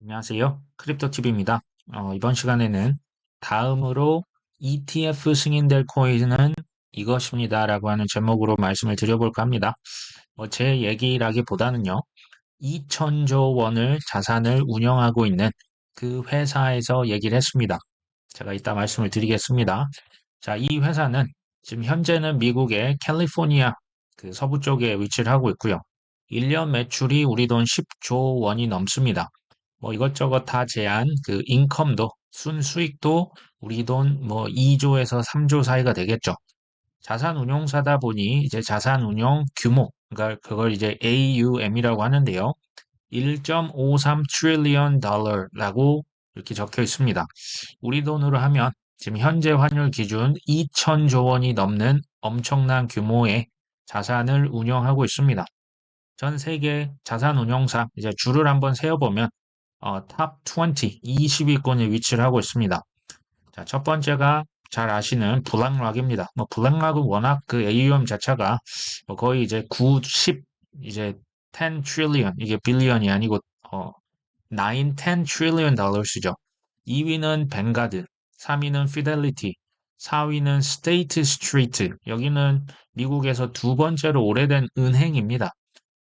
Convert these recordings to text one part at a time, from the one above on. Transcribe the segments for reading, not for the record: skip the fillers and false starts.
안녕하세요. 크립토TV입니다. 이번 시간에는 다음으로 ETF 승인될 코인은 이것입니다라고 하는 제목으로 말씀을 드려볼까 합니다. 제 얘기라기보다는요, 2천조 원을 자산을 운영하고 있는 그 회사에서 얘기를 했습니다. 제가 이따 말씀을 드리겠습니다. 자, 이 회사는 지금 현재는 미국의 캘리포니아 그 서부 쪽에 위치를 하고 있고요. 1년 매출이 우리 돈 10조 원이 넘습니다. 뭐 이것저것 다 제한 그 인컴도 순수익도 우리 돈 뭐 2조에서 3조 사이가 되겠죠. 자산 운용사다 보니 이제 자산 운용 규모, 그러니까 그걸 이제 AUM이라고 하는데요. 1.53 트릴리언 달러라고 이렇게 적혀 있습니다. 우리 돈으로 하면 지금 현재 환율 기준 2천조 원이 넘는 엄청난 규모의 자산을 운영하고 있습니다. 전 세계 자산 운용사 이제 줄을 한번 세어보면 탑 20, 20위권에 위치를 하고 있습니다. 자, 첫 번째가 잘 아시는 블랙락입니다. 뭐 블랙락은 워낙 그 AUM 자체가 뭐 거의 이제 9, 10 이제 10 trillion 이게 빌리언이 아니고 9, 10 trillion 달러스죠. 2위는 뱅가드, 3위는 피델리티, 4위는 스테이트 스트리트. 여기는 미국에서 두 번째로 오래된 은행입니다.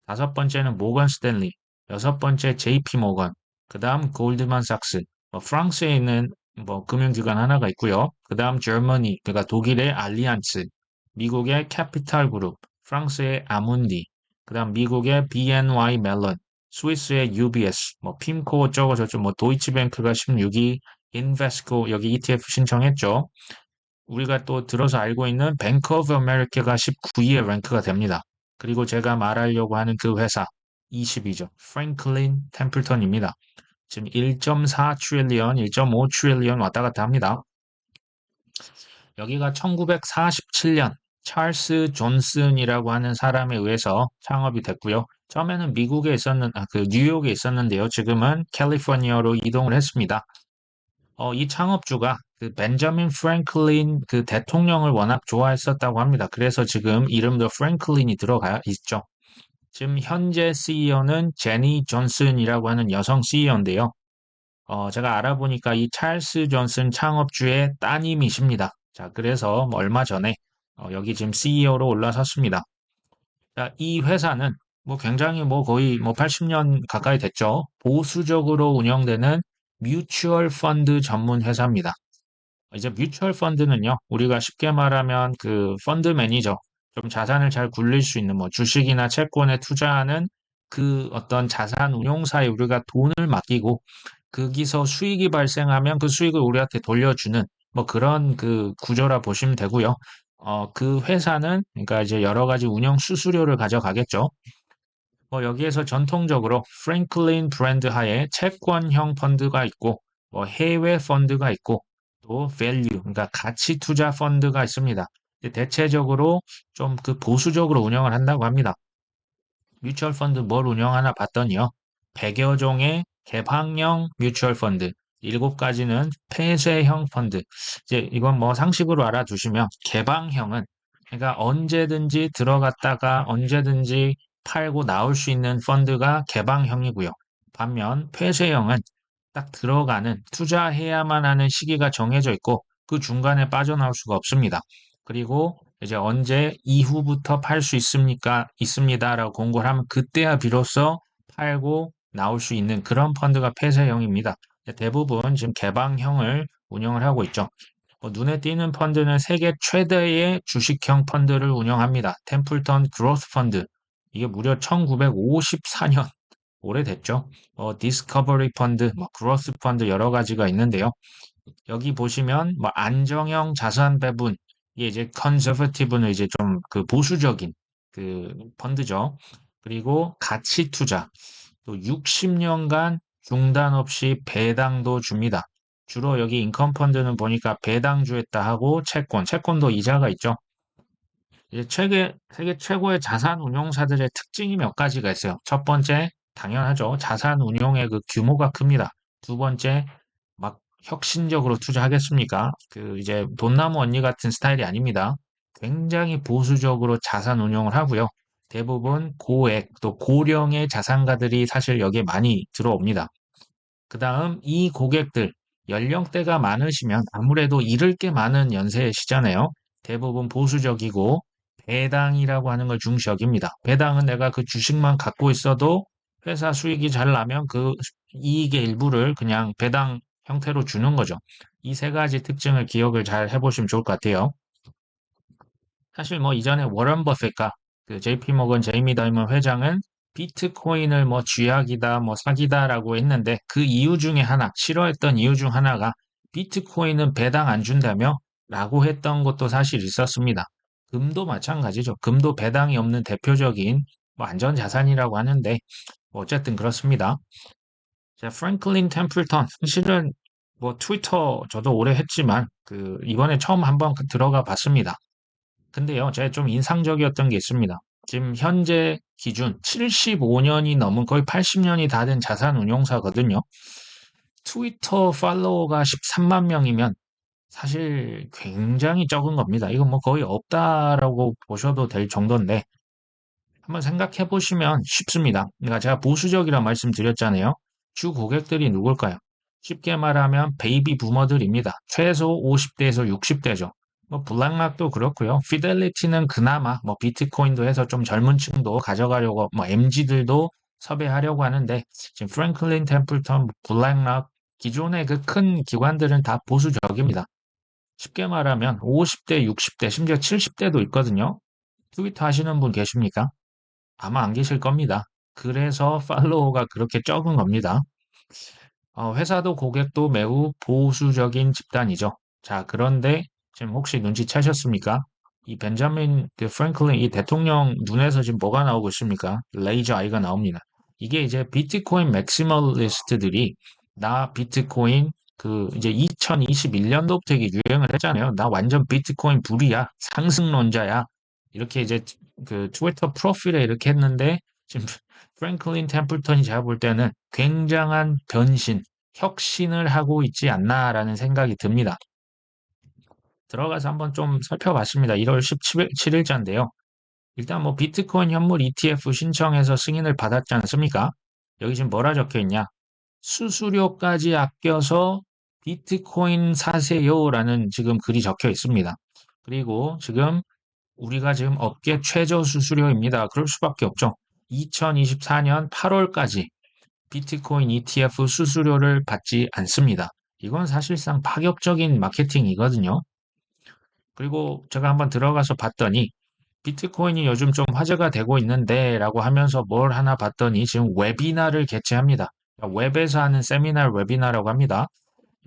다섯 번째는 모건 스탠리, 여섯 번째 JP 모건, 그 다음 골드만삭스, 프랑스에 있는 뭐 금융기관 하나가 있고요. 그 다음 저머니, 그러니까 독일의 알리안츠, 미국의 캐피탈 그룹, 프랑스의 아문디, 그 다음 미국의 BNY 멜론, 스위스의 UBS, 뭐 핌코 어쩌고 저쩌고, 뭐 도이치뱅크가 16위, 인베스코 여기 ETF 신청했죠. 우리가 또 들어서 알고 있는 뱅크 오브 아메리카가 19위에 랭크가 됩니다. 그리고 제가 말하려고 하는 그 회사 20위죠. 프랭클린 템플턴입니다. 지금 1.4 트릴리언, 1.5 트릴리언 왔다 갔다 합니다. 여기가 1947년 찰스 존슨이라고 하는 사람에 의해서 창업이 됐고요. 처음에는 미국에 그 뉴욕에 있었는데요. 지금은 캘리포니아로 이동을 했습니다. 이 창업주가 그 벤저민 프랭클린 그 대통령을 워낙 좋아했었다고 합니다. 그래서 지금 이름도 프랭클린이 들어가 있죠. 지금 현재 CEO는 제니 존슨이라고 하는 여성 CEO인데요. 제가 알아보니까 이 찰스 존슨 창업주의 따님이십니다. 자, 그래서 뭐 얼마 전에 여기 지금 CEO로 올라섰습니다. 자, 이 회사는 뭐 굉장히 뭐 거의 뭐 80년 가까이 됐죠. 보수적으로 운영되는 뮤추얼 펀드 전문 회사입니다. 이제 뮤추얼 펀드는요, 우리가 쉽게 말하면 그 펀드 매니저, 좀 자산을 잘 굴릴 수 있는 뭐 주식이나 채권에 투자하는 그 어떤 자산 운용사에 우리가 돈을 맡기고 거기서 수익이 발생하면 그 수익을 우리한테 돌려주는 뭐 그런 그 구조라 보시면 되고요. 그 회사는 그러니까 이제 여러 가지 운영 수수료를 가져가겠죠. 여기에서 전통적으로 프랭클린 브랜드 하에 채권형 펀드가 있고, 뭐 해외 펀드가 있고, 또 value, 그러니까 가치 투자 펀드가 있습니다. 대체적으로 좀 그 보수적으로 운영을 한다고 합니다. 뮤추얼 펀드 뭘 운영하나 봤더니요. 100여 종의 개방형 뮤추얼 펀드, 7가지는 폐쇄형 펀드. 이제 이건 뭐 상식으로 알아두시면 개방형은 그러니까 언제든지 들어갔다가 언제든지 팔고 나올 수 있는 펀드가 개방형이고요. 반면 폐쇄형은 딱 들어가는 투자해야만 하는 시기가 정해져 있고 그 중간에 빠져나올 수가 없습니다. 그리고 이제 언제 이후부터 팔 수 있습니다라고 공고를 하면 그때야 비로소 팔고 나올 수 있는 그런 펀드가 폐쇄형입니다. 대부분 지금 개방형을 운영을 하고 있죠. 눈에 띄는 펀드는 세계 최대의 주식형 펀드를 운영합니다. 템플턴 그로스 펀드. 이게 무려 1954년 오래됐죠. 디스커버리 펀드, 뭐 그로스 펀드 여러 가지가 있는데요. 여기 보시면 뭐 안정형 자산 배분, 이게 이제 컨저버티브는 이제 좀 그 보수적인 그 펀드죠. 그리고 가치 투자, 또 60년간 중단 없이 배당도 줍니다. 주로 여기 인컴 펀드는 보니까 배당주했다 하고 채권도 이자가 있죠. 이제 세계 최고의 자산 운용사들의 특징이 몇 가지가 있어요. 첫 번째, 당연하죠. 자산 운용의 그 규모가 큽니다. 두 번째, 막 혁신적으로 투자하겠습니까? 그 이제 돈나무 언니 같은 스타일이 아닙니다. 굉장히 보수적으로 자산 운용을 하고요. 대부분 고액 또 고령의 자산가들이 사실 여기에 많이 들어옵니다. 그 다음 이 고객들 연령대가 많으시면 아무래도 잃을 게 많은 연세시잖아요. 대부분 보수적이고 배당이라고 하는 걸 중시 여깁니다. 배당은 내가 그 주식만 갖고 있어도 회사 수익이 잘 나면 그 이익의 일부를 그냥 배당 형태로 주는 거죠. 이 세 가지 특징을 기억을 잘 해보시면 좋을 것 같아요. 사실 뭐 이전에 워런 버핏과 그 JP 모건 제이미 다이먼 회장은 비트코인을 뭐 쥐약이다, 뭐 사기다라고 했는데 그 이유 중에 하나, 싫어했던 이유 중 하나가 비트코인은 배당 안 준다며 라고 했던 것도 사실 있었습니다. 금도 마찬가지죠. 금도 배당이 없는 대표적인 뭐 안전 자산이라고 하는데 뭐 어쨌든 그렇습니다. 자, 프랭클린 템플턴 사실은 뭐 트위터 저도 오래 했지만 그 이번에 처음 한번 들어가 봤습니다. 근데요, 제가 좀 인상적이었던 게 있습니다. 지금 현재 기준 75년이 넘은 거의 80년이 다 된 자산 운용사거든요. 트위터 팔로워가 13만 명이면 사실 굉장히 적은 겁니다. 이거 뭐 거의 없다라고 보셔도 될 정도인데 한번 생각해 보시면 쉽습니다. 그러니까 제가 보수적이라 말씀드렸잖아요. 주 고객들이 누굴까요? 쉽게 말하면 베이비 부머들입니다. 최소 50대에서 60대죠. 뭐 블랙락도 그렇고요. 피델리티는 그나마 뭐 비트코인도 해서 좀 젊은 층도 가져가려고 뭐 MZ들도 섭외하려고 하는데 지금 프랭클린 템플턴, 블랙락 기존의 그 큰 기관들은 다 보수적입니다. 쉽게 말하면 50대, 60대, 심지어 70대도 있거든요. 트위터 하시는 분 계십니까? 아마 안 계실 겁니다. 그래서 팔로워가 그렇게 적은 겁니다. 회사도 고객도 매우 보수적인 집단이죠. 자, 그런데 지금 혹시 눈치채셨습니까? 이 벤자민 그 프랭클린 이 대통령 눈에서 지금 뭐가 나오고 있습니까? 레이저 아이가 나옵니다. 이게 이제 비트코인 맥시멀리스트들이 나 비트코인 그 이제 2021년도부터 이게 유행을 했잖아요. 나 완전 비트코인 불이야. 상승론자야. 이렇게 이제 그 트위터 프로필에 이렇게 했는데 지금 프랭클린 템플턴이 제가 볼 때는 굉장한 변신, 혁신을 하고 있지 않나라는 생각이 듭니다. 들어가서 한번 좀 살펴봤습니다. 1월 17일자인데요. 일단 뭐 비트코인 현물 ETF 신청해서 승인을 받았지 않습니까? 여기 지금 뭐라 적혀 있냐? 수수료까지 아껴서 비트코인 사세요라는 지금 글이 적혀 있습니다. 그리고 지금 우리가 지금 업계 최저 수수료입니다. 그럴 수밖에 없죠. 2024년 8월까지 비트코인 ETF 수수료를 받지 않습니다. 이건 사실상 파격적인 마케팅이거든요. 그리고 제가 한번 들어가서 봤더니 비트코인이 요즘 좀 화제가 되고 있는데 라고 하면서 뭘 하나 봤더니 지금 웨비나를 개최합니다. 웹에서 하는 세미나 웨비나라고 합니다.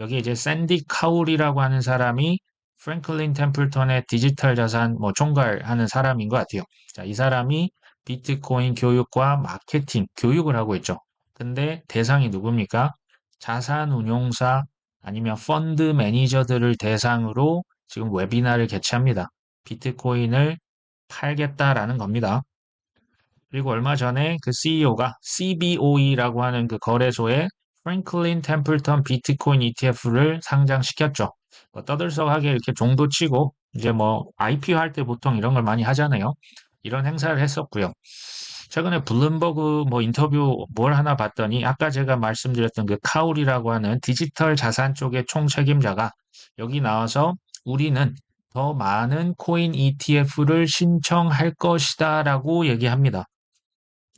여기 이제 샌디 카울이라고 하는 사람이 프랭클린 템플턴의 디지털 자산 뭐 총괄하는 사람인 것 같아요. 자, 이 사람이 비트코인 교육과 마케팅 교육을 하고 있죠. 근데 대상이 누굽니까? 자산 운용사 아니면 펀드 매니저들을 대상으로 지금 웨비나를 개최합니다. 비트코인을 팔겠다라는 겁니다. 그리고 얼마 전에 그 CEO가 CBOE라고 하는 그 거래소에 프랭클린 템플턴 비트코인 ETF를 상장시켰죠. 뭐 떠들썩하게 이렇게 종도 치고 이제 뭐 IPO 할 때 보통 이런 걸 많이 하잖아요. 이런 행사를 했었고요. 최근에 블룸버그 뭐 인터뷰 뭘 하나 봤더니 아까 제가 말씀드렸던 그 카울이라고 하는 디지털 자산 쪽의 총책임자가 여기 나와서 우리는 더 많은 코인 ETF를 신청할 것이다라고 얘기합니다.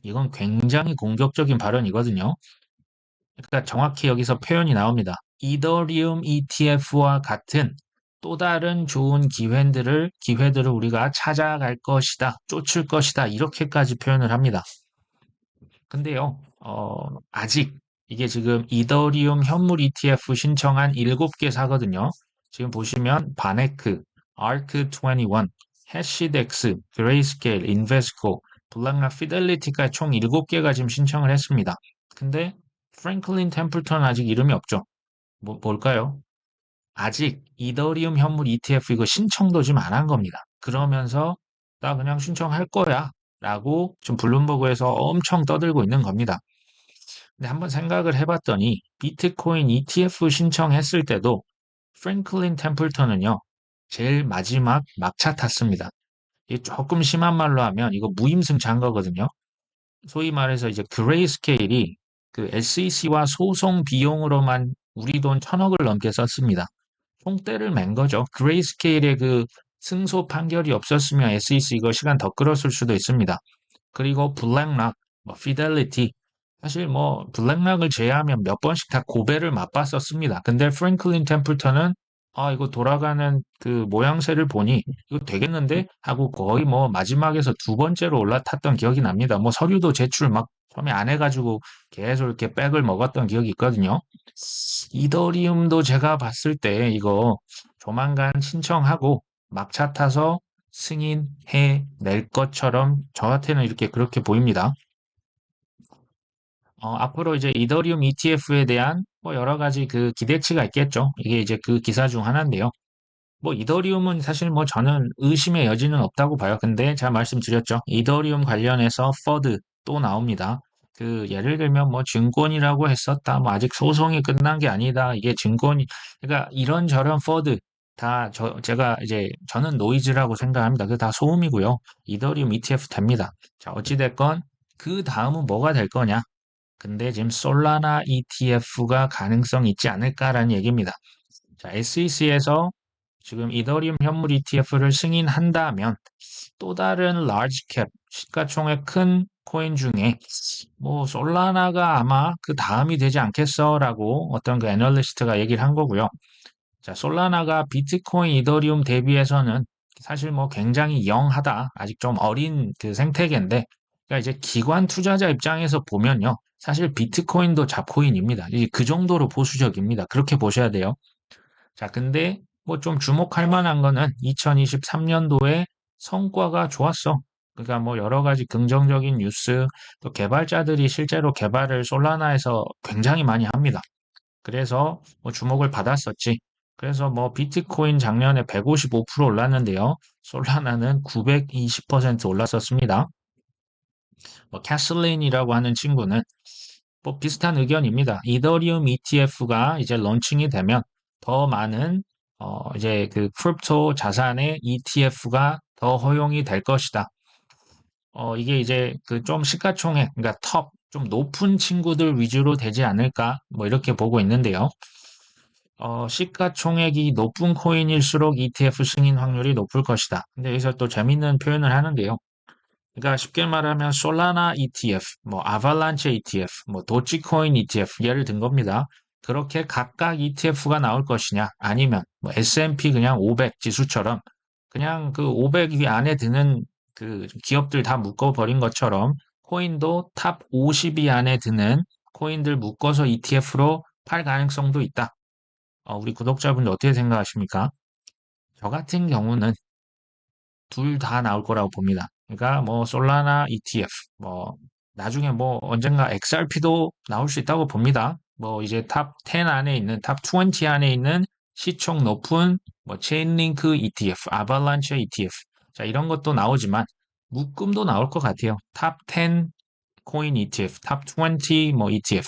이건 굉장히 공격적인 발언이거든요. 그러니까 정확히 여기서 표현이 나옵니다. 이더리움 ETF와 같은 또 다른 좋은 기회들을 우리가 찾아갈 것이다, 쫓을 것이다, 이렇게까지 표현을 합니다. 근데요, 아직 이게 지금 이더리움 현물 ETF 신청한 7개사거든요. 지금 보시면 바네크, 아크21, 해시덱스, 그레이스케일, 인베스코, 블락락 피델리티까지 총 7개가 지금 신청을 했습니다. 근데 프랭클린 템플턴 아직 이름이 없죠. 뭘까요? 아직 이더리움 현물 ETF 이거 신청도 지금 안 한 겁니다. 그러면서 나 그냥 신청할 거야 라고 지금 블룸버그에서 엄청 떠들고 있는 겁니다. 근데 한번 생각을 해봤더니 비트코인 ETF 신청했을 때도 프랭클린 템플턴은요 제일 마지막 막차 탔습니다. 이게 조금 심한 말로 하면 이거 무임승차한 거거든요. 소위 말해서 이제 그레이스케일이 그 SEC와 소송 비용으로만 우리 돈 1,000억을 넘게 썼습니다. 총대를 맨 거죠. 그레이스케일의 그 승소 판결이 없었으면 SEC 이거 시간 더 끌었을 수도 있습니다. 그리고 블랙락, 뭐 피델리티, 사실 뭐 블랙락을 제외하면 몇 번씩 다 고배를 맛봤었습니다. 근데 프랭클린 템플턴은 이거 돌아가는 그 모양새를 보니 이거 되겠는데 하고 거의 뭐 마지막에서 두 번째로 올라탔던 기억이 납니다. 뭐 서류도 제출 막 처음에 안 해가지고 계속 이렇게 백을 먹었던 기억이 있거든요. 이더리움도 제가 봤을 때 이거 조만간 신청하고 막차 타서 승인해 낼 것처럼 저한테는 이렇게 그렇게 보입니다. 앞으로 이제 이더리움 ETF에 대한 뭐 여러 가지 그 기대치가 있겠죠. 이게 이제 그 기사 중 하나인데요. 뭐 이더리움은 사실 뭐 저는 의심의 여지는 없다고 봐요. 근데 제가 말씀드렸죠. 이더리움 관련해서 퍼드 또 나옵니다. 그 예를 들면 뭐 증권이라고 했었다. 뭐 아직 소송이 끝난 게 아니다. 이게 증권이 그러니까 이런저런 퍼드 다 제가 이제 저는 노이즈라고 생각합니다. 그 다 소음이고요. 이더리움 ETF 됩니다. 자, 어찌 됐건 그 다음은 뭐가 될 거냐? 근데 지금 솔라나 ETF가 가능성 있지 않을까라는 얘기입니다. 자, SEC에서 지금 이더리움 현물 ETF를 승인한다면 또 다른 라지 캡 시가총액 큰 코인 중에 뭐 솔라나가 아마 그 다음이 되지 않겠어라고 어떤 그 애널리스트가 얘기를 한 거고요. 자, 솔라나가 비트코인, 이더리움 대비해서는 사실 뭐 굉장히 영하다. 아직 좀 어린 그 생태계인데, 그러니까 이제 기관 투자자 입장에서 보면요. 사실 비트코인도 잡코인입니다. 이제 그 정도로 보수적입니다. 그렇게 보셔야 돼요. 자, 근데 뭐 좀 주목할 만한 거는 2023년도에 성과가 좋았어. 그러니까 뭐 여러 가지 긍정적인 뉴스, 또 개발자들이 실제로 개발을 솔라나에서 굉장히 많이 합니다. 그래서 뭐 주목을 받았었지. 그래서 뭐 비트코인 작년에 155% 올랐는데요. 솔라나는 920% 올랐었습니다. 뭐 캐슬린이라고 하는 친구는 뭐 비슷한 의견입니다. 이더리움 ETF가 이제 런칭이 되면 더 많은 이제 그 크립토 자산의 ETF가 더 허용이 될 것이다. 이게 이제 그 좀 시가총액, 그러니까 좀 높은 친구들 위주로 되지 않을까, 뭐 이렇게 보고 있는데요. 시가총액이 높은 코인일수록 ETF 승인 확률이 높을 것이다. 근데 여기서 또 재밌는 표현을 하는데요. 그러니까 쉽게 말하면 솔라나 ETF, 뭐 아발란체 ETF, 뭐 도치코인 ETF 예를 든 겁니다. 그렇게 각각 ETF가 나올 것이냐, 아니면 뭐 S&P 그냥 500 지수처럼 그냥 그 500 위 안에 드는 그 기업들 다 묶어버린 것처럼 코인도 탑 50위 안에 드는 코인들 묶어서 ETF로 팔 가능성도 있다. 우리 구독자분들 어떻게 생각하십니까? 저 같은 경우는 둘 다 나올 거라고 봅니다. 그러니까 뭐 솔라나 ETF, 뭐 나중에 뭐 언젠가 XRP도 나올 수 있다고 봅니다. 뭐 이제 탑 10 안에 있는 탑 20 안에 있는 시총 높은 뭐 체인링크 ETF, 아발란체 ETF. 자, 이런 것도 나오지만 묶음도 나올 것 같아요. 탑 10 코인 ETF, 탑 20 뭐 ETF.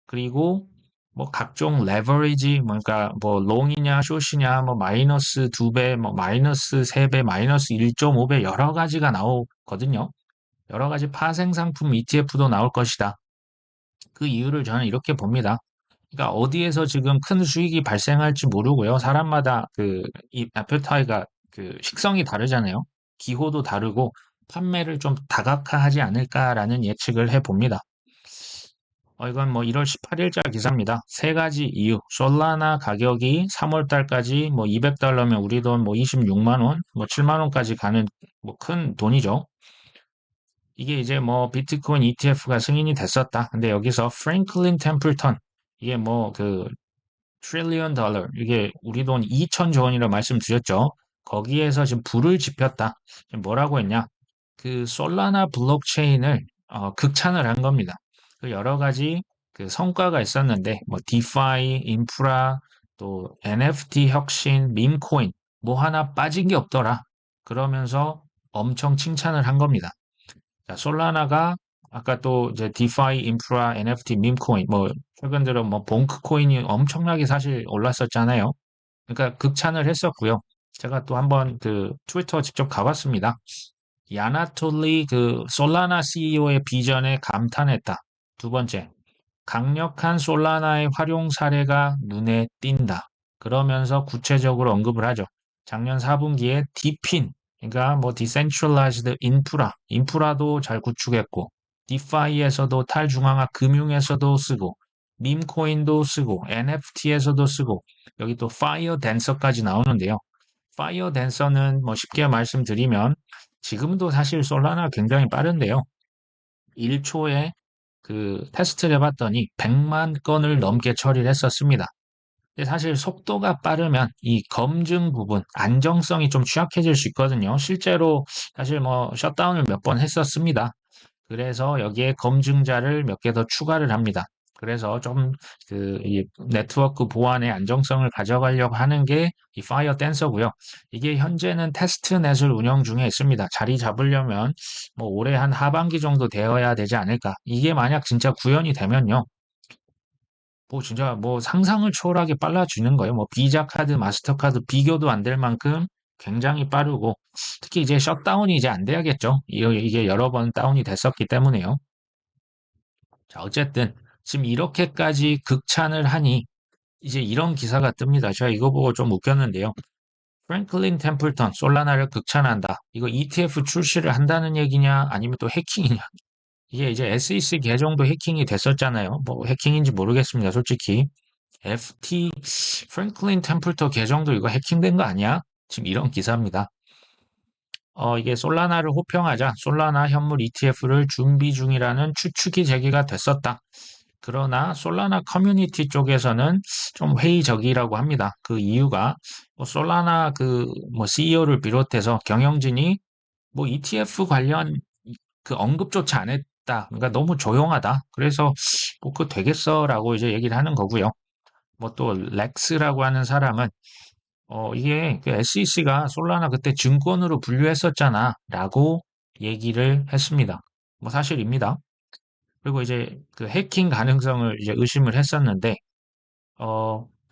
그리고 뭐 각종 레버리지, 그러니까 뭐 롱이냐 숏이냐, 뭐 마이너스 2배, 뭐 마이너스 3배, 마이너스 1.5배 여러 가지가 나오거든요. 여러 가지 파생 상품 ETF도 나올 것이다. 그 이유를 저는 이렇게 봅니다. 그러니까 어디에서 지금 큰 수익이 발생할지 모르고요. 사람마다 이 애플타이가 그 식성이 다르잖아요. 기호도 다르고 판매를 좀 다각화하지 않을까라는 예측을 해봅니다. 이건 뭐 1월 18일자 기사입니다. 세 가지 이유. 솔라나 가격이 3월 달까지 뭐 200달러면 우리 돈 뭐 26만 원, 뭐 7만 원까지 가는 뭐 큰 돈이죠. 이게 이제 뭐 비트코인 ETF가 승인이 됐었다. 근데 여기서 프랭클린 템플턴 이게 뭐 그 트릴리언 달러 이게 우리 돈 2천조 원이라 말씀드렸죠. 거기에서 지금 불을 지폈다. 지금 뭐라고 했냐? 그 솔라나 블록체인을 극찬을 한 겁니다. 그 여러 가지 그 성과가 있었는데 뭐 디파이, 인프라, 또 NFT 혁신, 밈코인 뭐 하나 빠진 게 없더라. 그러면서 엄청 칭찬을 한 겁니다. 자, 솔라나가 아까 또 이제 디파이, 인프라, NFT, 밈코인 뭐 최근 들어 뭐 봉크 코인이 엄청나게 사실 올랐었잖아요. 그러니까 극찬을 했었고요. 제가 또 한번 그 트위터 직접 가봤습니다. 야나톨리 그 솔라나 CEO의 비전에 감탄했다. 두 번째, 강력한 솔라나의 활용 사례가 눈에 띈다. 그러면서 구체적으로 언급을 하죠. 작년 4분기에 디핀, 그러니까 뭐 디센트럴라이즈드 인프라도 잘 구축했고, 디파이에서도 탈중앙화 금융에서도 쓰고, 밈코인도 쓰고, NFT에서도 쓰고, 여기 또 파이어 댄서까지 나오는데요. 파이어 댄서는 뭐 쉽게 말씀드리면 지금도 사실 솔라나 굉장히 빠른데요. 1초에 그 테스트를 해봤더니 100만 건을 넘게 처리를 했었습니다. 근데 사실 속도가 빠르면 이 검증 부분, 안정성이 좀 취약해질 수 있거든요. 실제로 사실 뭐 셧다운을 몇 번 했었습니다. 그래서 여기에 검증자를 몇 개 더 추가를 합니다. 그래서 좀 그 이 네트워크 보안의 안정성을 가져가려고 하는 게 이 파이어 댄서고요. 이게 현재는 테스트넷을 운영 중에 있습니다. 자리 잡으려면 뭐 올해 한 하반기 정도 되어야 되지 않을까. 이게 만약 진짜 구현이 되면요. 뭐 진짜 뭐 상상을 초월하게 빨라지는 거예요. 뭐 비자 카드, 마스터카드 비교도 안 될 만큼 굉장히 빠르고 특히 이제 셧다운이 이제 안 돼야겠죠. 이게 여러 번 다운이 됐었기 때문에요. 자, 어쨌든 지금 이렇게까지 극찬을 하니 이제 이런 기사가 뜹니다. 제가 이거 보고 좀 웃겼는데요. 프랭클린 템플턴 솔라나를 극찬한다. 이거 ETF 출시를 한다는 얘기냐 아니면 또 해킹이냐. 이게 이제 SEC 계정도 해킹이 됐었잖아요. 뭐 해킹인지 모르겠습니다. 솔직히. FT 프랭클린 템플턴 계정도 이거 해킹된 거 아니야? 지금 이런 기사입니다. 이게 솔라나를 호평하자 솔라나 현물 ETF를 준비 중이라는 추측이 제기가 됐었다. 그러나 솔라나 커뮤니티 쪽에서는 좀 회의적이라고 합니다. 그 이유가 뭐 솔라나 그 뭐 CEO를 비롯해서 경영진이 뭐 ETF 관련 그 언급조차 안 했다. 그러니까 너무 조용하다. 그래서 뭐 그거 되겠어라고 이제 얘기를 하는 거고요. 뭐 또 렉스라고 하는 사람은 이게 그 SEC가 솔라나 그때 증권으로 분류했었잖아라고 얘기를 했습니다. 뭐 사실입니다. 그리고 이제 그 해킹 가능성을 이제 의심을 했었는데,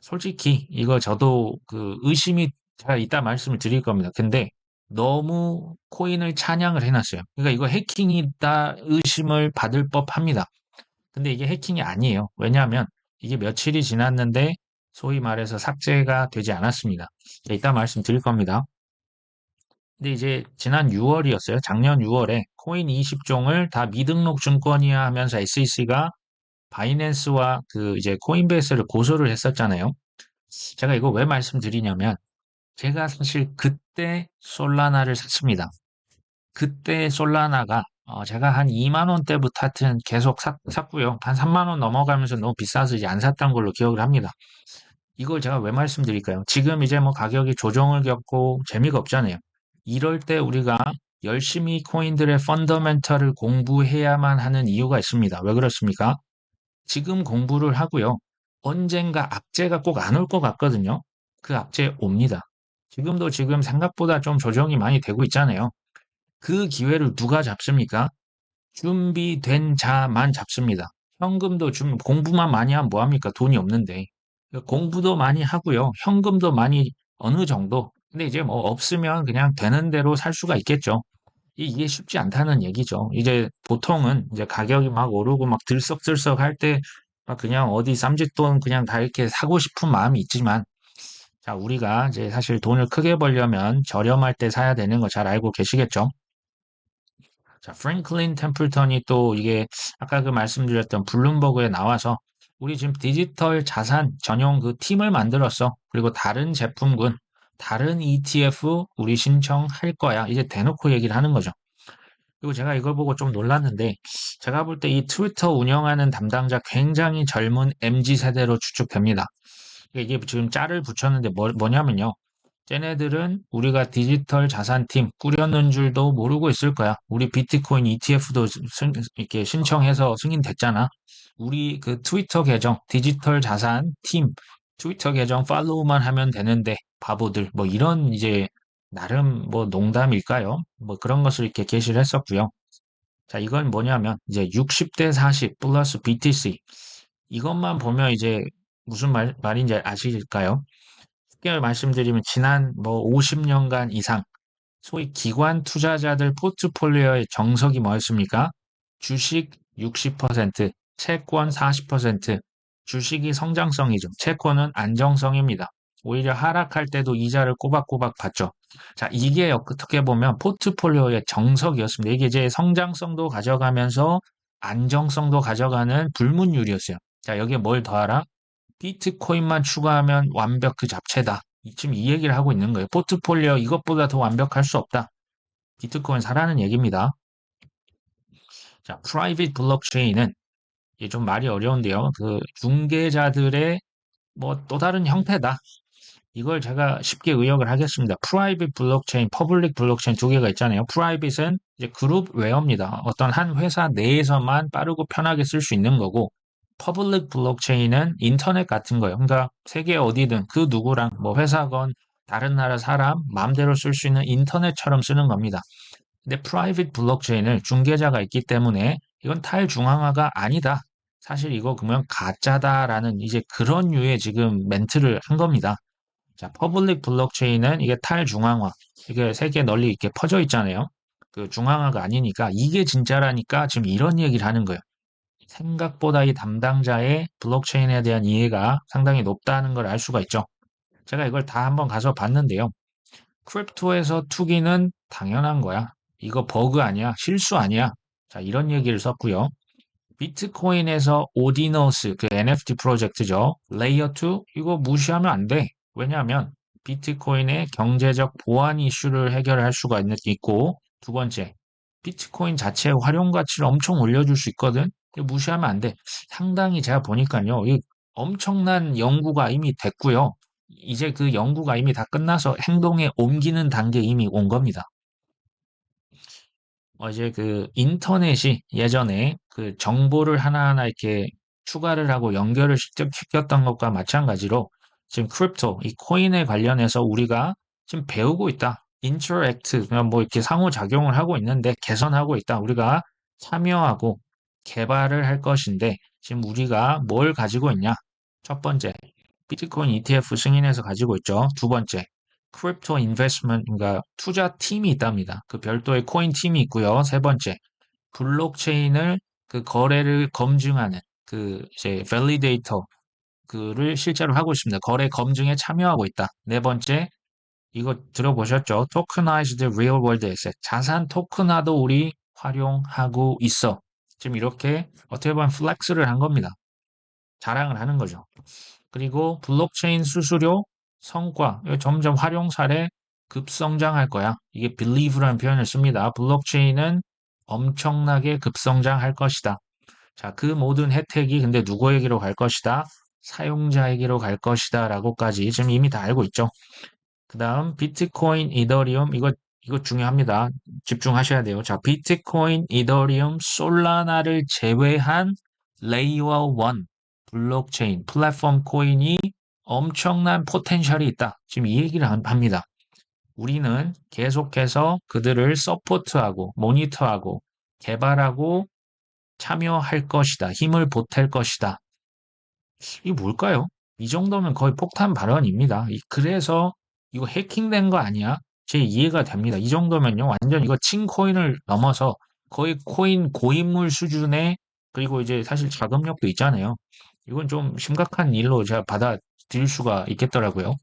솔직히 이거 저도 그 의심이 제가 이따 말씀을 드릴 겁니다. 근데 너무 코인을 찬양을 해놨어요. 그러니까 이거 해킹이다 의심을 받을 법합니다. 근데 이게 해킹이 아니에요. 왜냐하면 이게 며칠이 지났는데 소위 말해서 삭제가 되지 않았습니다. 이따 말씀드릴 겁니다. 근데 이제 지난 6월이었어요. 작년 6월에 코인 20종을 다 미등록 증권이야 하면서 SEC가 바이낸스와 그 이제 코인베이스를 고소를 했었잖아요. 제가 이거 왜 말씀드리냐면 제가 사실 그때 솔라나를 샀습니다. 그때 솔라나가 제가 한 2만 원대부터 하여튼 계속 샀고요. 한 3만 원 넘어가면서 너무 비싸서 이제 안 샀던 걸로 기억을 합니다. 이걸 제가 왜 말씀드릴까요? 지금 이제 뭐 가격이 조정을 겪고 재미가 없잖아요. 이럴 때 우리가 열심히 코인들의 펀더멘털을 공부해야만 하는 이유가 있습니다. 왜 그렇습니까? 지금 공부를 하고요. 언젠가 악재가 꼭 안 올 것 같거든요. 그 악재 옵니다. 지금도 지금 생각보다 좀 조정이 많이 되고 있잖아요. 그 기회를 누가 잡습니까? 준비된 자만 잡습니다. 현금도 공부만 많이 하면 뭐합니까? 돈이 없는데. 공부도 많이 하고요. 현금도 많이 어느 정도. 근데 이제 뭐 없으면 그냥 되는 대로 살 수가 있겠죠. 이게 쉽지 않다는 얘기죠. 이제 보통은 이제 가격이 막 오르고 막 들썩들썩 할 때 막 그냥 어디 쌈짓돈 그냥 다 이렇게 사고 싶은 마음이 있지만 자, 우리가 이제 사실 돈을 크게 벌려면 저렴할 때 사야 되는 거 잘 알고 계시겠죠? 자, 프랭클린 템플턴이 또 이게 아까 그 말씀드렸던 블룸버그에 나와서 우리 지금 디지털 자산 전용 그 팀을 만들었어. 그리고 다른 제품군, 다른 ETF 우리 신청할 거야. 이제 대놓고 얘기를 하는 거죠. 그리고 제가 이걸 보고 좀 놀랐는데, 제가 볼 때 이 트위터 운영하는 담당자 굉장히 젊은 MZ 세대로 추측됩니다. 이게 지금 짤을 붙였는데 뭐냐면요. 쟤네들은 우리가 디지털 자산팀 꾸렸는 줄도 모르고 있을 거야. 우리 비트코인 ETF도 이렇게 신청해서 승인됐잖아. 우리 그 트위터 계정, 디지털 자산 팀, 트위터 계정 팔로우만 하면 되는데, 바보들. 뭐 이런 이제, 나름 뭐 농담일까요? 뭐 그런 것을 이렇게 게시를 했었고요. 자, 이건 뭐냐면, 이제 60대 40 플러스 BTC. 이것만 보면 이제 무슨 말인지 아실까요? 쉽게 말씀드리면 지난 뭐 50년간 이상 소위 기관 투자자들 포트폴리오의 정석이 뭐였습니까? 주식 60%, 채권 40%, 주식이 성장성이죠. 채권은 안정성입니다. 오히려 하락할 때도 이자를 꼬박꼬박 받죠. 자, 이게 어떻게 보면 포트폴리오의 정석이었습니다. 이게 이제 성장성도 가져가면서 안정성도 가져가는 불문율이었어요. 자, 여기에 뭘 더하라? 비트코인만 추가하면 완벽 그 잡채다. 지금 이 얘기를 하고 있는 거예요. 포트폴리오 이것보다 더 완벽할 수 없다. 비트코인 사라는 얘기입니다. 자, 프라이빗 블록체인은 이게 좀 말이 어려운데요. 그 중개자들의 뭐 또 다른 형태다. 이걸 제가 쉽게 의역을 하겠습니다. 프라이빗 블록체인, 퍼블릭 블록체인 두 개가 있잖아요. 프라이빗은 이제 그룹 웨어입니다. 어떤 한 회사 내에서만 빠르고 편하게 쓸 수 있는 거고, 퍼블릭 블록체인은 인터넷 같은 거예요. 그러니까 세계 어디든 그 누구랑 뭐 회사건 다른 나라 사람 마음대로 쓸 수 있는 인터넷처럼 쓰는 겁니다. 근데 프라이빗 블록체인을 중개자가 있기 때문에 이건 탈중앙화가 아니다. 사실 이거 그러면 가짜다라는 이제 그런 류의 지금 멘트를 한 겁니다. 자, 퍼블릭 블록체인은 이게 탈중앙화. 이게 세계 널리 이렇게 퍼져 있잖아요. 그 중앙화가 아니니까 이게 진짜라니까 지금 이런 얘기를 하는 거예요. 생각보다 이 담당자의 블록체인에 대한 이해가 상당히 높다는 걸 알 수가 있죠. 제가 이걸 다 한번 가서 봤는데요. 크립토에서 투기는 당연한 거야. 이거 버그 아니야. 실수 아니야. 자, 이런 얘기를 썼고요. 비트코인에서 오디너스, 그 NFT 프로젝트죠. 레이어 2, 이거 무시하면 안 돼. 왜냐하면 비트코인의 경제적 보안 이슈를 해결할 수가 있고, 두 번째, 비트코인 자체의 활용 가치를 엄청 올려줄 수 있거든. 이거 무시하면 안 돼. 상당히 제가 보니까요, 이 엄청난 연구가 이미 됐고요. 이제 그 연구가 이미 다 끝나서 행동에 옮기는 단계에 이미 온 겁니다. 이제 그 인터넷이 예전에 그 정보를 하나하나 이렇게 추가를 하고 연결을 직접 시켰던 것과 마찬가지로 지금 크립토, 이 코인에 관련해서 우리가 지금 배우고 있다. 인터랙트, 그냥 뭐 이렇게 상호작용을 하고 있는데 개선하고 있다. 우리가 참여하고 개발을 할 것인데 지금 우리가 뭘 가지고 있냐? 첫 번째, 비트코인 ETF 승인해서 가지고 있죠. 두 번째, 크립토 인베스트먼트, 그러니까 투자 팀이 있답니다. 그 별도의 코인 팀이 있고요. 세 번째, 블록체인을 그 거래를 검증하는 그 이제 밸리데이터 그를 실제로 하고 있습니다. 거래 검증에 참여하고 있다. 네 번째, 이거 들어보셨죠? 토크나이즈드 리얼 월드 에셋. 자산 토큰화도 우리 활용하고 있어. 지금 이렇게 어떻게 보면 플렉스를 한 겁니다. 자랑을 하는 거죠. 그리고 블록체인 수수료 성과 점점 활용 사례 급성장할 거야. 이게 believe라는 표현을 씁니다. 블록체인은 엄청나게 급성장할 것이다. 자, 그 모든 혜택이 근데 누구에게로 갈 것이다? 사용자에게로 갈 것이다. 라고까지 지금 이미 다 알고 있죠. 그 다음 비트코인, 이더리움 이거 중요합니다. 집중하셔야 돼요. 자, 비트코인, 이더리움, 솔라나를 제외한 레이어 1 블록체인 플랫폼 코인이 엄청난 포텐셜이 있다. 지금 이 얘기를 합니다. 우리는 계속해서 그들을 서포트하고 모니터하고 개발하고 참여할 것이다. 힘을 보탤 것이다. 이게 뭘까요? 이 정도면 거의 폭탄 발언입니다. 그래서 이거 해킹된 거 아니야? 제 이해가 됩니다. 이 정도면요. 완전 이거 칭코인을 넘어서 거의 코인 고인물 수준의 그리고 이제 사실 자금력도 있잖아요. 이건 좀 심각한 일로 제가 받아들일 수가 있겠더라고요.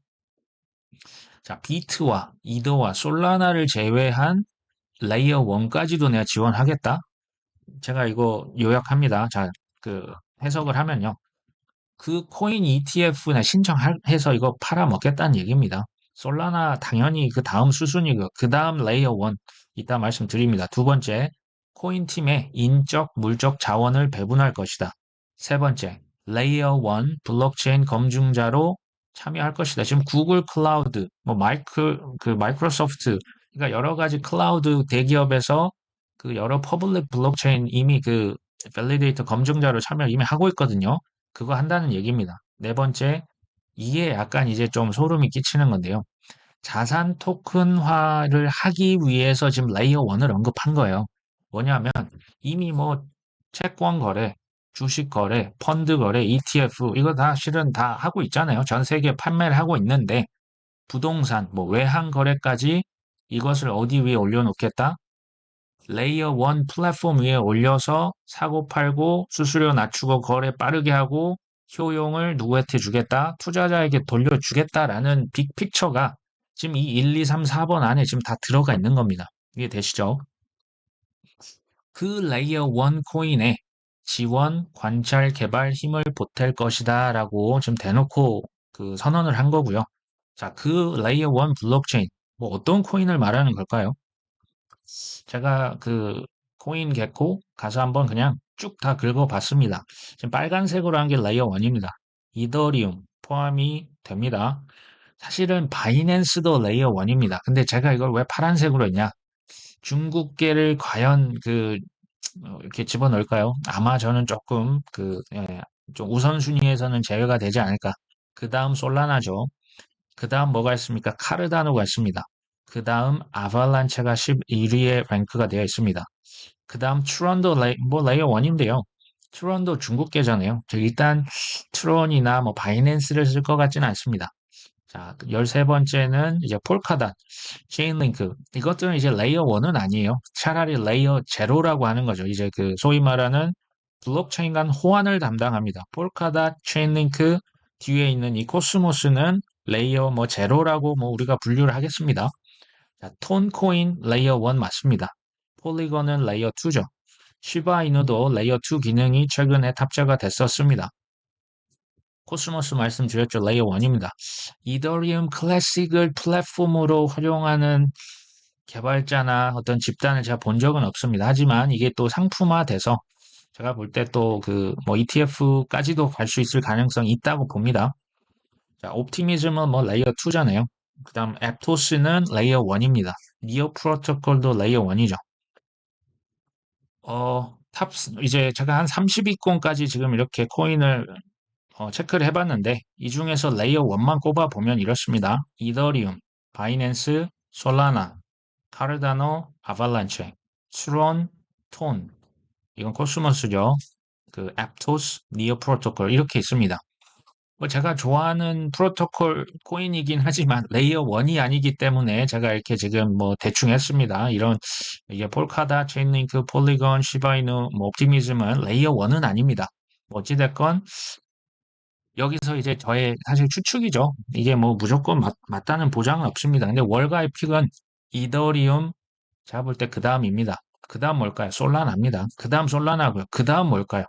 자, 비트와 이더와 솔라나를 제외한 레이어 1까지도 내가 지원하겠다. 제가 이거 요약합니다. 자, 그 해석을 하면요. 그 코인 ETF나 신청해서 이거 팔아먹겠다는 얘기입니다. 솔라나 당연히 그 다음 수순이고 그 다음 레이어 1 이따 말씀드립니다. 두 번째, 코인 팀의 인적, 물적 자원을 배분할 것이다. 세 번째, 레이어 1 블록체인 검증자로 참여할 것이다. 지금 구글 클라우드, 뭐 마이크로소프트, 그러니까 여러 가지 클라우드 대기업에서 그 여러 퍼블릭 블록체인 이미 그 밸리데이터 검증자로 참여 이미 하고 있거든요. 그거 한다는 얘기입니다. 네 번째, 이게 약간 이제 좀 소름이 끼치는 건데요. 자산 토큰화를 하기 위해서 지금 레이어 1을 언급한 거예요. 뭐냐면 이미 뭐 채권 거래, 주식 거래, 펀드 거래, ETF 이거 다 실은 다 하고 있잖아요. 전 세계 판매를 하고 있는데 부동산, 뭐 외환 거래까지 이것을 어디 위에 올려놓겠다? 레이어 1 플랫폼 위에 올려서 사고 팔고 수수료 낮추고 거래 빠르게 하고 효용을 누구한테 주겠다? 투자자에게 돌려주겠다라는 빅픽처가 지금 이 1, 2, 3, 4번 안에 지금 다 들어가 있는 겁니다. 이게 되시죠? 그 레이어 1 코인에 지원, 관찰, 개발 힘을 보탤 것이다 라고 지금 대놓고 그 선언을 한 거고요. 자, 그 레이어 1 블록체인, 뭐 어떤 코인을 말하는 걸까요? 제가 그 코인 개코 가서 한번 그냥 쭉 다 긁어봤습니다. 지금 빨간색으로 한 게 레이어 1입니다. 이더리움 포함이 됩니다. 사실은 바이낸스도 레이어 1입니다. 근데 제가 이걸 왜 파란색으로 했냐? 중국계를 과연 이렇게 집어넣을까요? 아마 저는 조금 좀 우선순위에서는 제외가 되지 않을까. 그 다음 솔라나죠. 그 다음 뭐가 있습니까? 카르다노가 있습니다. 그 다음 아발란체가 11위에 랭크가 되어 있습니다. 그 다음 트론도 뭐 레이어 1인데요. 트론도 중국계잖아요. 일단 트론이나 뭐 바이낸스를 쓸 것 같지는 않습니다. 자, 13번째는 이제 폴카닷, 체인링크. 이것들은 이제 레이어 1은 아니에요. 차라리 레이어 제로라고 하는 거죠. 이제 그 소위 말하는 블록체인 간 호환을 담당합니다. 폴카닷, 체인링크 뒤에 있는 이 코스모스는 레이어 뭐 제로라고 뭐 우리가 분류를 하겠습니다. 자, 톤코인 레이어 1 맞습니다. 폴리건은 레이어 2죠. 시바이누도 레이어 2 기능이 최근에 탑재가 됐었습니다. 코스모스 말씀드렸죠. 레이어 1입니다. 이더리움 클래식을 플랫폼으로 활용하는 개발자나 어떤 집단을 제가 본 적은 없습니다. 하지만 이게 또 상품화돼서 제가 볼 때 또 뭐 ETF까지도 갈 수 있을 가능성이 있다고 봅니다. 자, 옵티미즘은 뭐 레이어 2잖아요. 그 다음 앱토스는 레이어 1입니다. 니어 프로토콜도 레이어 1이죠. 이제 제가 한 30위권까지 지금 이렇게 코인을 체크를 해봤는데 이 중에서 레이어 1만 꼽아보면 이렇습니다. 이더리움, 바이낸스, 솔라나, 카르다노, 아발란체, 스론, 톤, 이건 코스모스죠. 그 앱토스, 니어 프로토콜 이렇게 있습니다. 뭐 제가 좋아하는 프로토콜 코인이긴 하지만 레이어 1이 아니기 때문에 제가 이렇게 지금 뭐 대충 했습니다. 이런 이게 폴카다, 체인링크, 폴리건, 시바이누, 뭐 옵티미즘은 레이어 1은 아닙니다. 뭐 어찌됐건 여기서 이제 저의 사실 추측이죠. 이게 뭐 무조건 맞다는 보장은 없습니다. 근데 월가의 픽은 이더리움 제가 볼 때 그 다음입니다. 그 다음 뭘까요? 솔라나입니다. 그 다음 솔라나고요. 그 다음 뭘까요?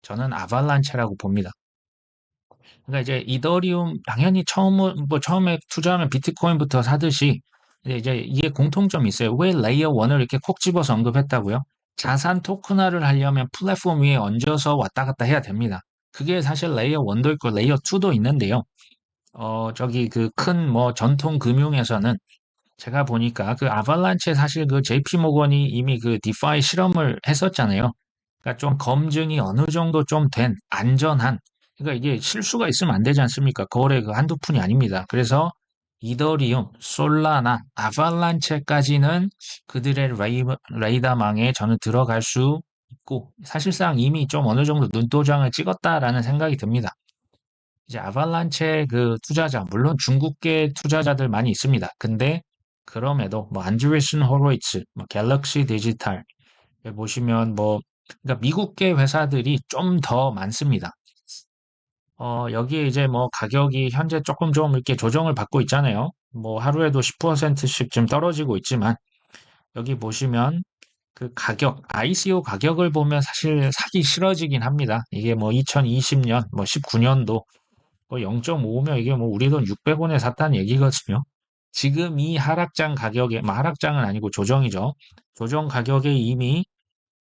저는 아발란체라고 봅니다. 그러니까 이제 이더리움 당연히 처음에 투자하면 비트코인부터 사듯이 이제 이게 공통점이 있어요. 왜 레이어 1을 이렇게 콕 집어서 언급했다고요? 자산 토큰화를 하려면 플랫폼 위에 얹어서 왔다 갔다 해야 됩니다. 그게 사실 레이어 1도 있고 레이어 2도 있는데요. 저기 그 큰 뭐 전통 금융에서는 제가 보니까 그 아발란체 사실 그 JP 모건이 이미 그 디파이 실험을 했었잖아요. 그러니까 좀 검증이 어느 정도 좀 된 안전한 그러니까 이게 실수가 있으면 안 되지 않습니까? 거래 그 한두 푼이 아닙니다. 그래서 이더리움, 솔라나, 아발란체까지는 그들의 레이더망에 저는 들어갈 수 있고 사실상 이미 좀 어느 정도 눈도장을 찍었다라는 생각이 듭니다. 이제 아발란체 그 투자자, 물론 중국계 투자자들 많이 있습니다. 근데 그럼에도 뭐 안드레슨 호로이츠, 뭐 갤럭시 디지털 보시면 뭐 그러니까 미국계 회사들이 좀 더 많습니다. 여기에 이제 뭐 가격이 현재 조금 좀 이렇게 조정을 받고 있잖아요. 뭐 하루에도 10%씩 좀 떨어지고 있지만 여기 보시면 그 가격, ICO 가격을 보면 사실 사기 싫어지긴 합니다. 이게 뭐 2020년, 뭐 19년도 뭐 0.5면 이게 뭐 우리 돈 600원에 샀다는 얘기거든요. 지금 이 하락장 가격에, 뭐 하락장은 아니고 조정이죠. 조정 가격에 이미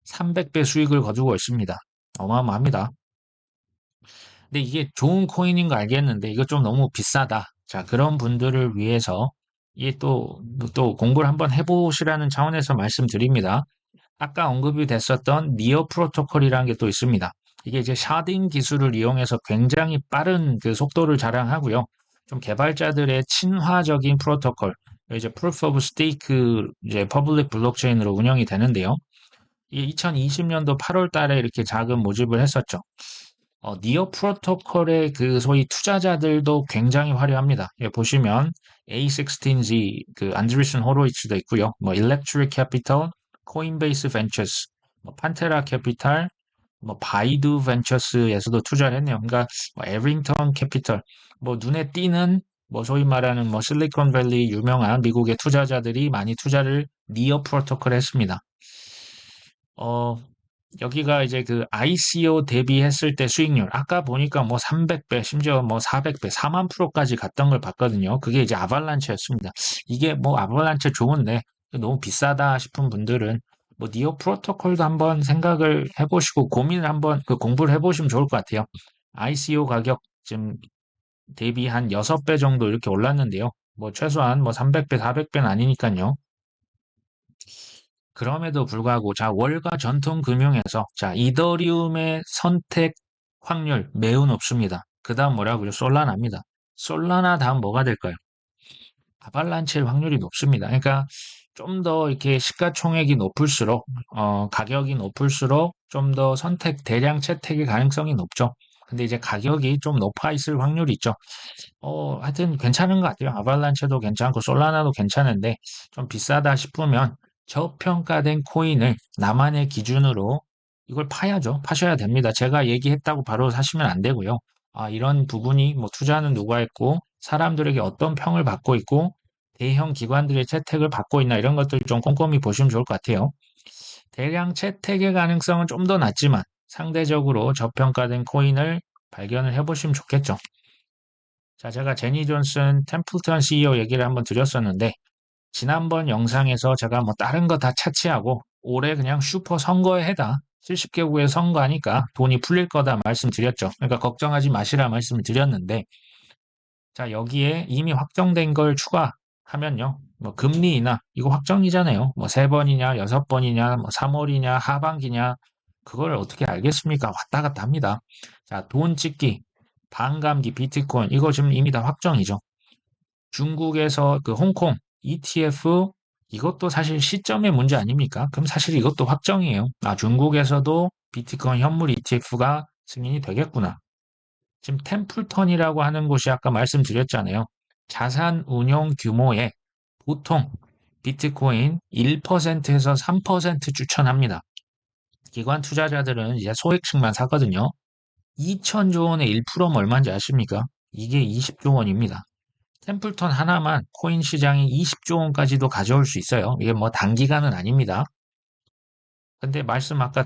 300배 수익을 거두고 있습니다. 어마어마합니다. 근데 이게 좋은 코인인 거 알겠는데 이거 좀 너무 비싸다. 자, 그런 분들을 위해서 이게 또 공부를 한번 해보시라는 차원에서 말씀드립니다. 아까 언급이 됐었던 니어 프로토콜이라는 게 또 있습니다. 이게 이제 샤딩 기술을 이용해서 굉장히 빠른 그 속도를 자랑하고요. 좀 개발자들의 친화적인 프로토콜, 이제 Proof of Stake 이제 퍼블릭 블록체인으로 운영이 되는데요. 이 2020년도 8월 달에 이렇게 자금 모집을 했었죠. 니어 프로토콜의 그 소위 투자자들도 굉장히 화려합니다. 여기 보시면 A16Z 그 안드리슨 호로이츠도 있고요. 뭐 일렉트릭 캐피털, 코인베이스 벤처스, 뭐 판테라 캐피탈, 뭐 바이두 벤처스에서도 투자를 했네요. 그러니까 뭐 에링턴 캐피털, 뭐 눈에 띄는 뭐 소위 말하는 뭐 실리콘밸리 유명한 미국의 투자자들이 많이 투자를 니어 프로토콜에 했습니다. 어, 여기가 이제 그 ICO 대비했을 때 수익률, 아까 보니까 뭐 300배, 심지어 뭐 400배, 4만 프로까지 갔던 걸 봤거든요. 그게 이제 아발란체였습니다. 이게 뭐 아발란체 좋은데 너무 비싸다 싶은 분들은 뭐 니오 프로토콜도 한번 생각을 해보시고 고민을 한번 그 공부를 해보시면 좋을 것 같아요. ICO 가격 지금 대비 한 6배 정도 이렇게 올랐는데요. 뭐 최소한 뭐 300배, 400배는 아니니까요. 그럼에도 불구하고 자 월가 전통 금융에서 자 이더리움의 선택 확률 매우 높습니다. 그 다음 뭐라고요? 솔라나입니다. 솔라나 다음 뭐가 될까요? 아발란체일 확률이 높습니다. 그러니까 좀 더 이렇게 시가총액이 높을수록 가격이 높을수록 좀 더 선택 대량 채택의 가능성이 높죠. 근데 이제 가격이 좀 높아 있을 확률이 있죠. 하여튼 괜찮은 것 같아요. 아발란체도 괜찮고 솔라나도 괜찮은데 좀 비싸다 싶으면 저평가된 코인을 나만의 기준으로 이걸 파야죠. 파셔야 됩니다. 제가 얘기했다고 바로 사시면 안 되고요. 아, 이런 부분이 뭐 투자는 누가 했고 사람들에게 어떤 평을 받고 있고 대형 기관들의 채택을 받고 있나 이런 것들 좀 꼼꼼히 보시면 좋을 것 같아요. 대량 채택의 가능성은 좀 더 낮지만 상대적으로 저평가된 코인을 발견을 해보시면 좋겠죠. 자, 제가 제니 존슨 템플턴 CEO 얘기를 한번 드렸었는데, 지난번 영상에서 제가 뭐 다른 거 다 차치하고, 올해 그냥 슈퍼 선거에 해다. 70개국에 선거하니까 돈이 풀릴 거다 말씀드렸죠. 그러니까 걱정하지 마시라 말씀을 드렸는데, 자, 여기에 이미 확정된 걸 추가하면요. 뭐 금리 인하, 이거 확정이잖아요. 뭐 3번이냐, 6번이냐, 뭐 3월이냐, 하반기냐, 그걸 어떻게 알겠습니까? 왔다 갔다 합니다. 자, 돈 찍기, 반감기, 비트코인, 이거 지금 이미 다 확정이죠. 중국에서 그 홍콩 ETF, 이것도 사실 시점의 문제 아닙니까? 그럼 사실 이것도 확정이에요. 아, 중국에서도 비트코인 현물 ETF가 승인이 되겠구나. 지금 템플턴이라고 하는 곳이 아까 말씀드렸잖아요. 자산 운용 규모에 보통 비트코인 1%에서 3% 추천합니다. 기관 투자자들은 이제 소액씩만 사거든요. 2천조 원의 1%면 얼마인지 아십니까? 이게 20조 원입니다. 템플턴 하나만 코인 시장이 20조 원까지도 가져올 수 있어요. 이게 뭐 단기간은 아닙니다. 근데 말씀 아까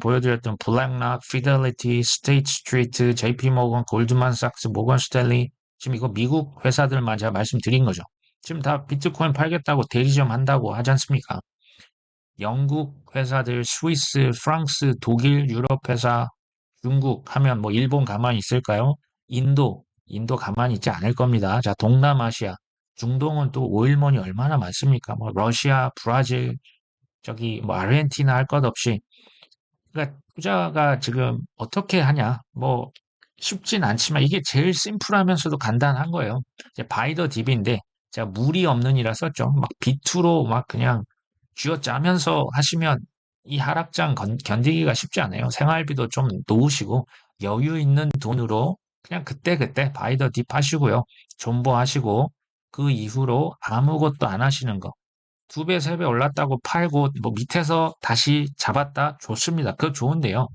보여드렸던 블랙락, 피델리티, 스테이트 스트리트, JP 모건, 골드만삭스, 모건 스탠리 지금 이거 미국 회사들만 제가 말씀드린 거죠. 지금 다 비트코인 팔겠다고 대리점 한다고 하지 않습니까? 영국 회사들, 스위스, 프랑스, 독일, 유럽 회사, 중국 하면 뭐 일본 가만히 있을까요? 인도 가만히 있지 않을 겁니다. 자, 동남아시아, 중동은 또 오일mon이 얼마나 많습니까? 뭐 러시아, 브라질, 저기 뭐 아르헨티나 할 것 없이 그러니까 투자가 지금 어떻게 하냐? 뭐 쉽진 않지만 이게 제일 심플하면서도 간단한 거예요. 이제 바이더 딥인데 제가 물이 없는이라 썼죠. 막 비투로 막 그냥 쥐어짜면서 하시면 이 하락장 견디기가 쉽지 않아요. 생활비도 좀 놓으시고 여유 있는 돈으로 그냥 그때그때 바이더 딥 하시고요. 존버하시고 그 이후로 아무것도 안 하시는 거. 2배, 3배 올랐다고 팔고 뭐 밑에서 다시 잡았다? 좋습니다. 그거 좋은데요.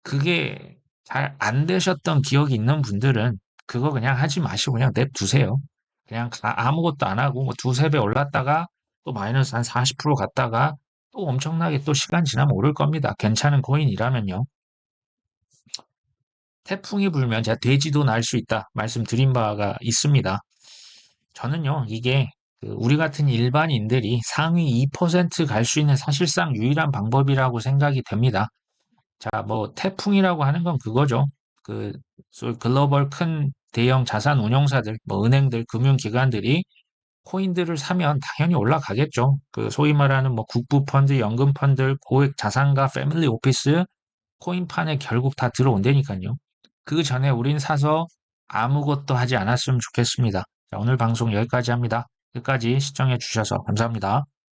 그게 잘 안 되셨던 기억이 있는 분들은 그거 그냥 하지 마시고 그냥 냅두세요. 그냥 아무것도 안 하고 뭐 2, 3배 올랐다가 또 마이너스 한 40% 갔다가 또 엄청나게 또 시간 지나면 오를 겁니다. 괜찮은 코인이라면요. 태풍이 불면 제가 돼지도 날 수 있다 말씀드린 바가 있습니다. 저는요, 이게 우리 같은 일반인들이 상위 2%갈 수 있는 사실상 유일한 방법이라고 생각이 됩니다. 자, 뭐 태풍이라고 하는 건 그거죠. 그 소위 글로벌 큰 대형 자산 운용사들, 뭐 은행들, 금융기관들이 코인들을 사면 당연히 올라가겠죠. 그 소위 말하는 뭐 국부 펀드, 연금 펀드, 고액 자산가, 패밀리 오피스, 코인판에 결국 다 들어온다니까요. 그 전에 우린 사서 아무것도 하지 않았으면 좋겠습니다. 자, 오늘 방송 여기까지 합니다. 끝까지 시청해 주셔서 감사합니다.